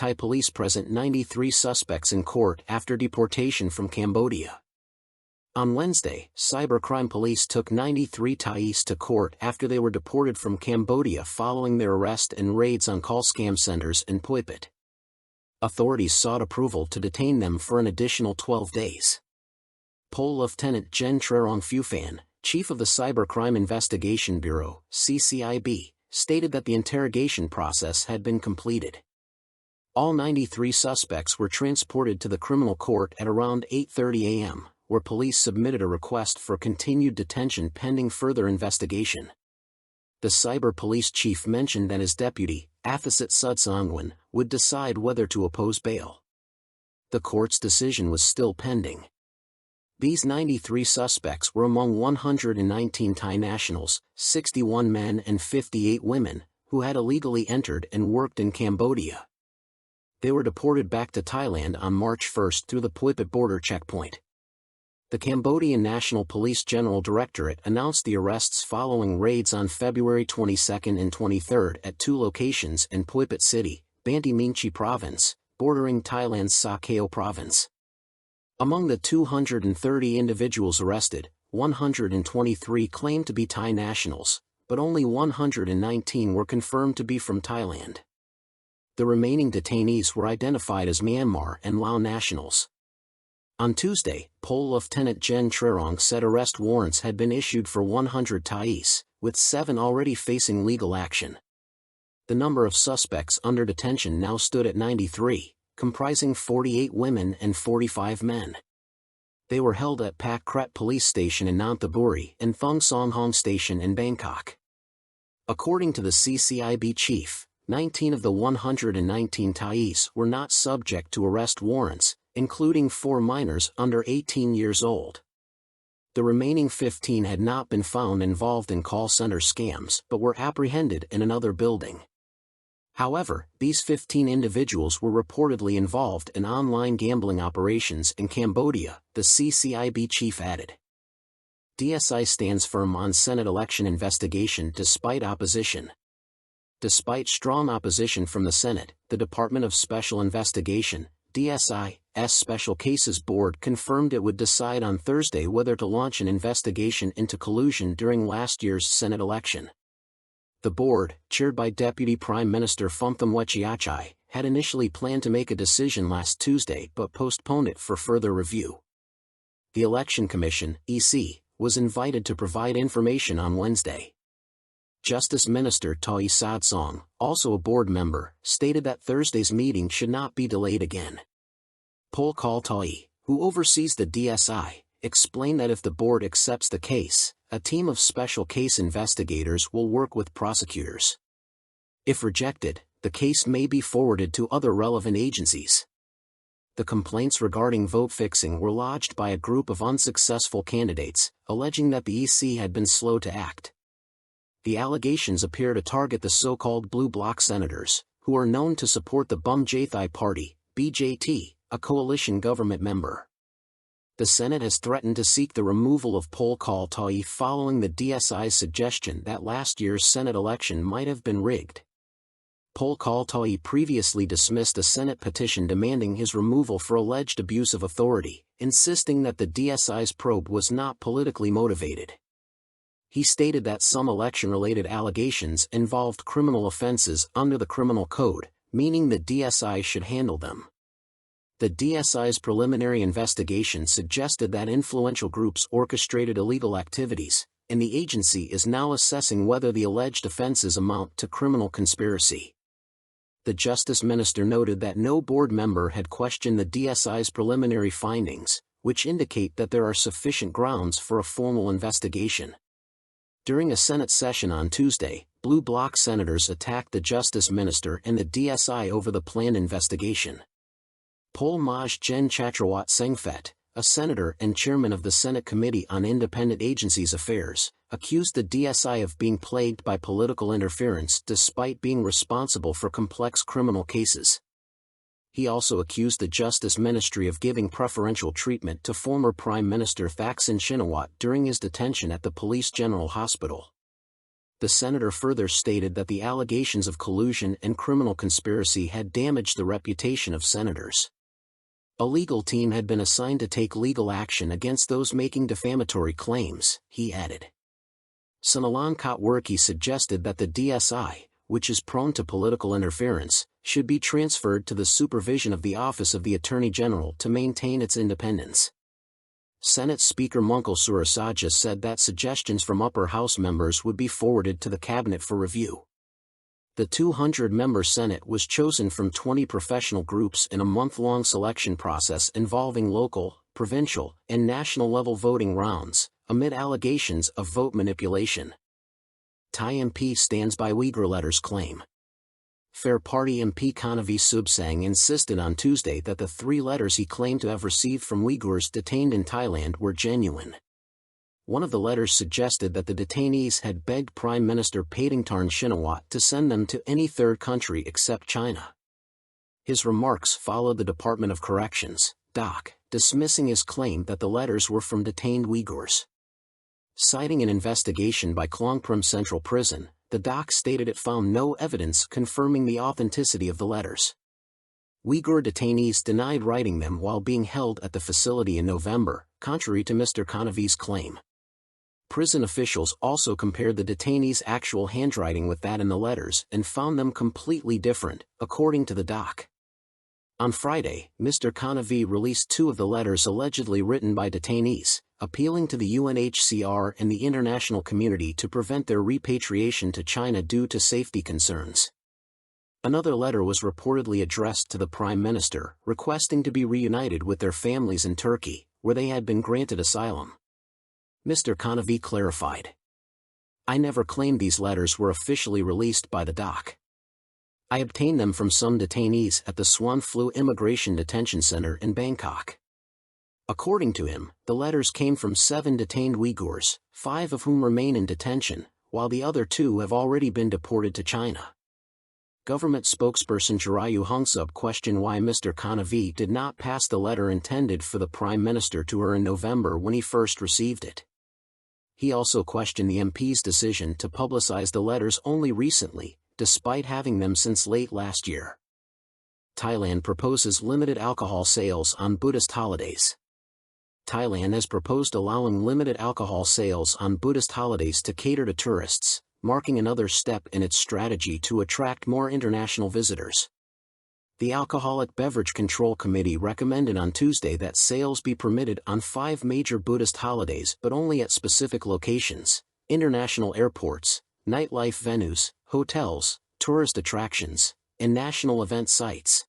Thai police present 93 suspects in court after deportation from Cambodia. On Wednesday, cybercrime police took 93 Thais to court after they were deported from Cambodia following their arrest and raids on call scam centers in Poipet. Authorities sought approval to detain them for an additional 12 days. Pol Lieutenant Gen Trerong Phuphan, chief of the Cybercrime Investigation Bureau, CCIB, stated that the interrogation process had been completed. All 93 suspects were transported to the criminal court at around 8:30 a.m., where police submitted a request for continued detention pending further investigation. The cyber police chief mentioned that his deputy, Athasit Sudsangwan, would decide whether to oppose bail. The court's decision was still pending. These 93 suspects were among 119 Thai nationals, 61 men and 58 women, who had illegally entered and worked in Cambodia. They were deported back to Thailand on March 1 through the Poipet border checkpoint. The Cambodian National Police General Directorate announced the arrests following raids on February 22 and 23 at two locations in Poipet City, Banti Meanchey Province, bordering Thailand's Sa Kaeo Province. Among the 230 individuals arrested, 123 claimed to be Thai nationals, but only 119 were confirmed to be from Thailand. The remaining detainees were identified as Myanmar and Lao nationals. On Tuesday, Pol Lieutenant Gen Trerong said arrest warrants had been issued for 100 Thais, with 7 already facing legal action. The number of suspects under detention now stood at 93, comprising 48 women and 45 men. They were held at Pak Kret Police Station in Nonthaburi and Thong Song Hong Station in Bangkok. According to the CCIB chief, 19 of the 119 Thais were not subject to arrest warrants, including 4 minors under 18 years old. The remaining 15 had not been found involved in call center scams but were apprehended in another building. However, these 15 individuals were reportedly involved in online gambling operations in Cambodia, the CCIB chief added. DSI stands firm on Senate election investigation despite opposition. Despite strong opposition from the Senate, the Department of Special Investigation, DSI's Special Cases Board confirmed it would decide on Thursday whether to launch an investigation into collusion during last year's Senate election. The board, chaired by Deputy Prime Minister Phumtham Wechayachai, had initially planned to make a decision last Tuesday but postponed it for further review. The Election Commission, EC, was invited to provide information on Wednesday. Justice Minister Thoi Suebsang, also a board member, stated that Thursday's meeting should not be delayed again. Pol Kal Thoi, who oversees the DSI, explained that if the board accepts the case, a team of special case investigators will work with prosecutors. If rejected, the case may be forwarded to other relevant agencies. The complaints regarding vote fixing were lodged by a group of unsuccessful candidates, alleging that the EC had been slow to act. The allegations appear to target the so-called Blue Bloc senators, who are known to support the Bum Jathai Party, BJT, a coalition government member. The Senate has threatened to seek the removal of Pol Kal Thoi following the DSI's suggestion that last year's Senate election might have been rigged. Pol Kal Thoi previously dismissed a Senate petition demanding his removal for alleged abuse of authority, insisting that the DSI's probe was not politically motivated. He stated that some election-related allegations involved criminal offenses under the Criminal Code, meaning the DSI should handle them. The DSI's preliminary investigation suggested that influential groups orchestrated illegal activities, and the agency is now assessing whether the alleged offenses amount to criminal conspiracy. The Justice Minister noted that no board member had questioned the DSI's preliminary findings, which indicate that there are sufficient grounds for a formal investigation. During a Senate session on Tuesday, Blue Bloc senators attacked the Justice Minister and the DSI over the planned investigation. Pol Maj Gen Chatrawat Sengphet, a senator and chairman of the Senate Committee on Independent Agencies Affairs, accused the DSI of being plagued by political interference despite being responsible for complex criminal cases. He also accused the Justice Ministry of giving preferential treatment to former Prime Minister Thaksin Shinawatra during his detention at the Police General Hospital. The senator further stated that the allegations of collusion and criminal conspiracy had damaged the reputation of senators. A legal team had been assigned to take legal action against those making defamatory claims, he added. Sanalan Kotwerki suggested that the DSI, which is prone to political interference, should be transferred to the supervision of the Office of the Attorney General to maintain its independence. Senate Speaker Munkle Surasaja said that suggestions from upper house members would be forwarded to the cabinet for review. The 200-member Senate was chosen from 20 professional groups in a month-long selection process involving local, provincial, and national-level voting rounds, amid allegations of vote manipulation. Thai MP stands by Uyghur letters claim. Fair Party MP Kannavee Suebsang insisted on Tuesday that the 3 letters he claimed to have received from Uyghurs detained in Thailand were genuine. One of the letters suggested that the detainees had begged Prime Minister Paetongtarn Shinawatra to send them to any third country except China. His remarks followed the Department of Corrections, DOC, dismissing his claim that the letters were from detained Uyghurs. Citing an investigation by Klong Prim Central Prison, the DOC stated it found no evidence confirming the authenticity of the letters. Uyghur detainees denied writing them while being held at the facility in November, contrary to Mr. Kannavee's claim. Prison officials also compared the detainees' actual handwriting with that in the letters and found them completely different, according to the DOC. On Friday, Mr. Kannavee released 2 of the letters allegedly written by detainees, appealing to the UNHCR and the international community to prevent their repatriation to China due to safety concerns. Another letter was reportedly addressed to the Prime Minister, requesting to be reunited with their families in Turkey, where they had been granted asylum. Mr. Kannavee clarified. I never claimed these letters were officially released by the DOC. I obtained them from some detainees at the Suan Phu Immigration Detention Center in Bangkok. According to him, the letters came from 7 detained Uyghurs, 5 of whom remain in detention, while the other 2 have already been deported to China. Government spokesperson Jirayu Hongsub questioned why Mr. Kannavee did not pass the letter intended for the Prime Minister to her in November when he first received it. He also questioned the MP's decision to publicize the letters only recently, despite having them since late last year. Thailand proposes limited alcohol sales on Buddhist holidays. Thailand has proposed allowing limited alcohol sales on Buddhist holidays to cater to tourists, marking another step in its strategy to attract more international visitors. The Alcoholic Beverage Control Committee recommended on Tuesday that sales be permitted on 5 major Buddhist holidays but only at specific locations: international airports, nightlife venues, hotels, tourist attractions, and national event sites.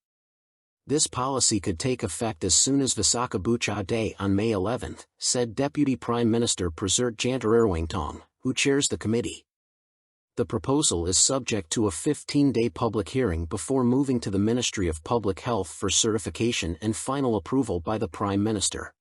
This policy could take effect as soon as Visakha Bucha Day on May 11, said Deputy Prime Minister Prasert Jantarerwangtong, who chairs the committee. The proposal is subject to a 15-day public hearing before moving to the Ministry of Public Health for certification and final approval by the Prime Minister.